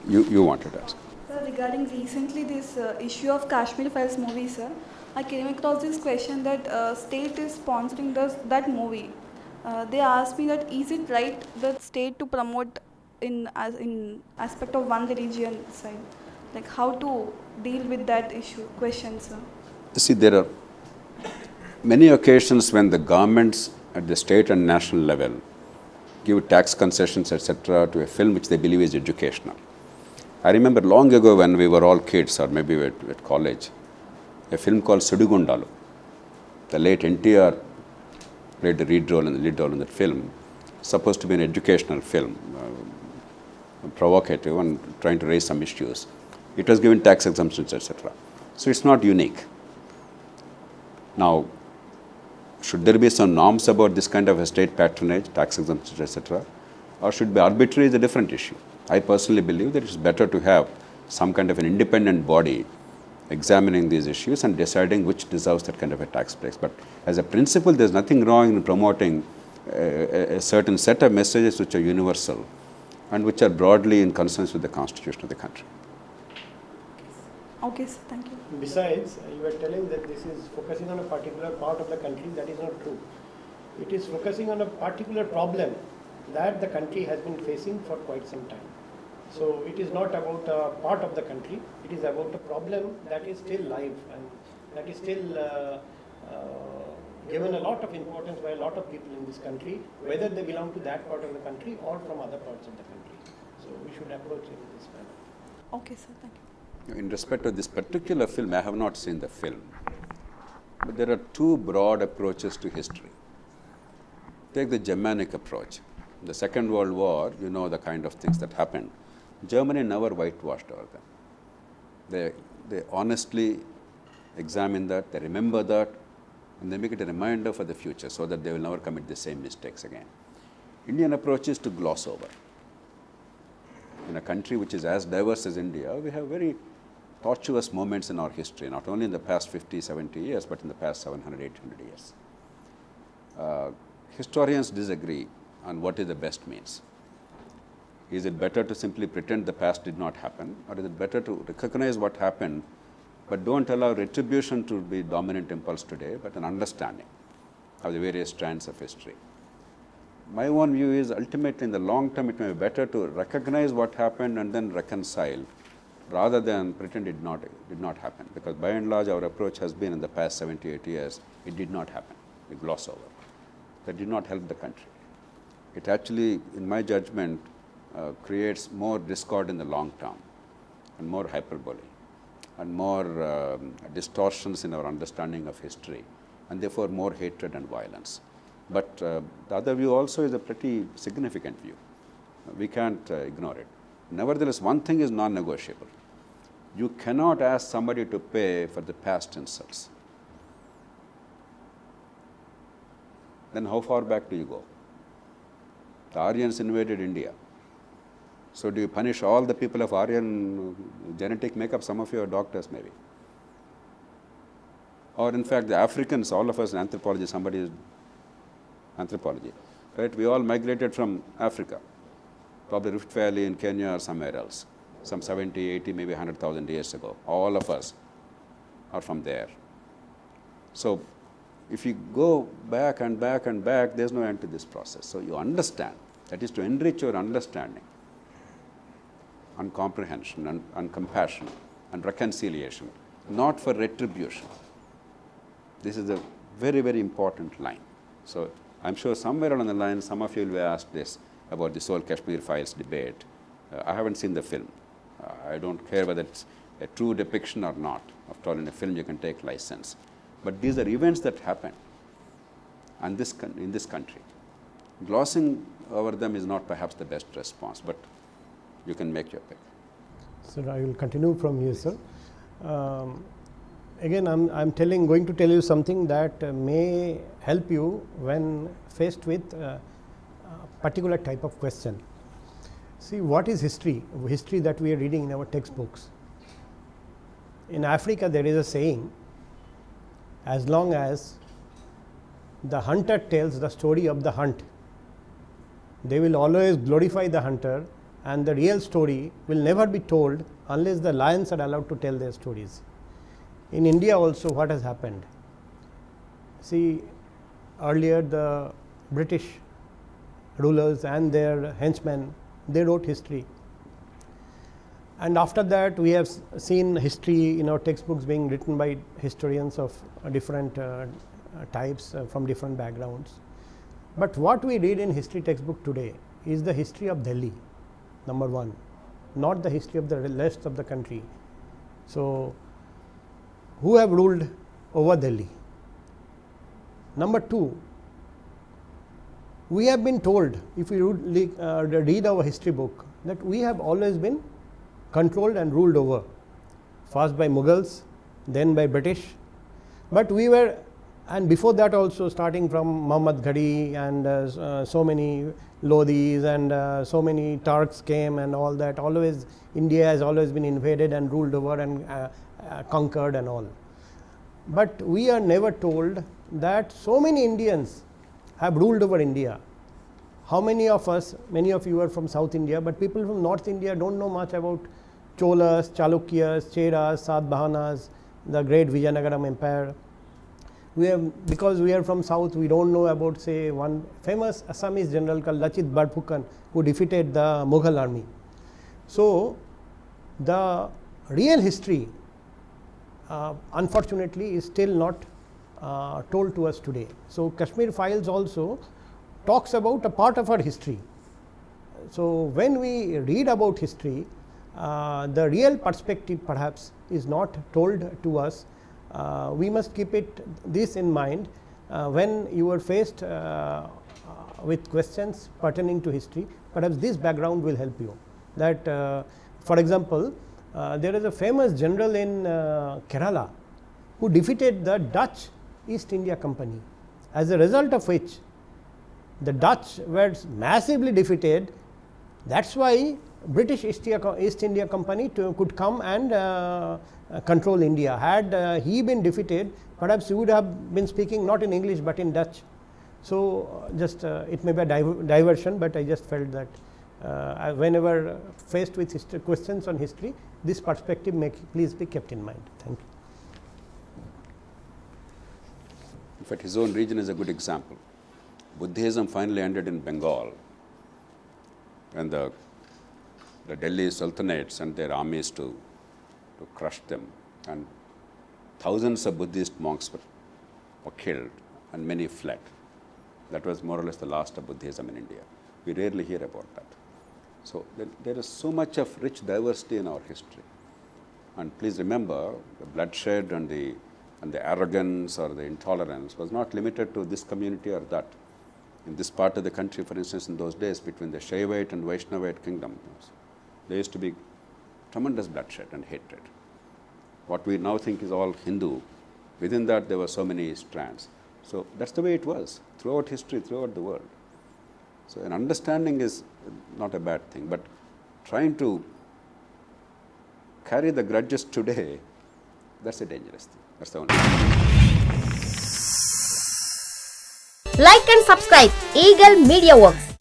You wanted to ask. Sir, regarding recently this issue of Kashmir Files movie, sir, I came across this question that state is sponsoring that movie. They asked me that is it right the state to promote in aspect of one religion side, like how to deal with that issue question, sir. See, there are many occasions when the governments at the state and national level give tax concessions, etc., to a film which they believe is educational. I remember long ago when we were all kids, or maybe at college, a film called Sudigundalu. The late NTR played the lead role in that film. Supposed to be an educational film, provocative and trying to raise some issues. It was given tax exemptions, etc. So it's not unique. Now, should there be some norms about this kind of estate patronage, tax exemptions, etc., or should be arbitrary is a different issue. I personally believe that it's better to have some kind of an independent body examining these issues and deciding which deserves that kind of a tax break. But as a principle, there's nothing wrong in promoting a certain set of messages which are universal and which are broadly in consonance with the constitution of the country. Okay, sir, thank you. Besides, you were telling that this is focusing on a particular part of the country. That is not true. It is focusing on a particular problem that the country has been facing for quite some time. So it is not about a part of the country. It is about a problem that is still live and that is still given a lot of importance by a lot of people in this country, whether they belong to that part of the country or from other parts of the country. So we should approach it in this manner. Okay, sir, thank you. In respect of this particular film, I have not seen the film. But there are two broad approaches to history. Take the Germanic approach. The Second World War, you know the kind of things that happened. Germany never whitewashed over them. They honestly examine that, they remember that, and they make it a reminder for the future so that they will never commit the same mistakes again. Indian approach is to gloss over. In a country which is as diverse as India, we have very tortuous moments in our history, not only in the past 50, 70 years, but in the past 700, 800 years. Historians disagree on what is the best means. Is it better to simply pretend the past did not happen, or is it better to recognize what happened, but don't allow retribution to be dominant impulse today, but an understanding of the various strands of history? My own view is ultimately in the long term it may be better to recognize what happened and then reconcile rather than pretend it did not happen, because by and large our approach has been in the past 78 years, it did not happen, we gloss over. That did not help the country. It actually, in my judgment, creates more discord in the long term and more hyperbole and more distortions in our understanding of history, and therefore more hatred and violence. But the other view also is a pretty significant view. We can't ignore it. Nevertheless, one thing is non-negotiable. You cannot ask somebody to pay for the past insults. Then how far back do you go? The Aryans invaded India. So do you punish all the people of Aryan genetic makeup? Some of you are doctors maybe. Or in fact, the Africans, all of us in anthropology, somebody is anthropology, right? We all migrated from Africa, probably Rift Valley in Kenya or somewhere else, some 70, 80, maybe 100,000 years ago. All of us are from there. So if you go back and back and back, there's no end to this process. So you understand, that is to enrich your understanding and comprehension and compassion and reconciliation, not for retribution. This is a very, very important line. So I'm sure somewhere along the line, some of you will be asked this about this whole Kashmir Files debate. I haven't seen the film. I don't care whether it's a true depiction or not. After all, in a film you can take license. But these are events that happen and in this country. Glossing over them is not perhaps the best response, but you can make your pick. Sir, I will continue from here, sir. Again, I'm going to tell you something that may help you when faced with a particular type of question. See, what is history? History that we are reading in our textbooks. In Africa, there is a saying, as long as the hunter tells the story of the hunt, they will always glorify the hunter and the real story will never be told unless the lions are allowed to tell their stories. In India also, what has happened? See, earlier the British rulers and their henchmen, they wrote history, and after that we have seen history in our textbooks being written by historians of different types from different backgrounds. But what we read in history textbook today is the history of Delhi, number one, not the history of the rest of the country. So, who have ruled over Delhi? Number two, we have been told, if we read our history book, that we have always been controlled and ruled over, first by Mughals, then by British, but we were, and before that also, starting from Muhammad Ghadi and so many Lodhis and so many Turks came and all that. Always India has always been invaded and ruled over and conquered and all. But we are never told that so many Indians have ruled over India. How many of us, many of you are from South India, but people from North India don't know much about Cholas, Chalukyas, Cheras, Satavahanas, the great Vijayanagaram Empire. Because we are from South, we don't know about, say, one famous Assamese general called Lachit Barphukan, who defeated the Mughal army. So, the real history unfortunately is still not told to us today. So, Kashmir Files also talks about a part of our history. So, when we read about history, the real perspective perhaps is not told to us. We must keep this in mind when you are faced with questions pertaining to history. Perhaps this background will help you. That, for example, there is a famous general in Kerala who defeated the Dutch East India Company, as a result of which the Dutch were massively defeated. That's why British East India Company could come and control India. Had he been defeated, perhaps he would have been speaking not in English but in Dutch. So, just it may be a diversion, but I just felt that whenever faced with questions on history, this perspective may please be kept in mind. Thank you. In fact, his own region is a good example. Buddhism finally ended in Bengal, and the Delhi Sultanates sent their armies to crush them, and thousands of Buddhist monks were killed and many fled. That was more or less the last of Buddhism in India. We rarely hear about that. So, there is so much of rich diversity in our history, and please remember, the bloodshed and the arrogance or the intolerance was not limited to this community or that. In this part of the country, for instance, in those days, between the Shaivite and Vaishnavite kingdoms, there used to be tremendous bloodshed and hatred. What we now think is all Hindu, within that there were so many strands. So, that's the way it was throughout history, throughout the world. So, an understanding is not a bad thing, but trying to carry the grudges today, that's a dangerous thing. That's the only thing. Like and subscribe Eagle Media Works.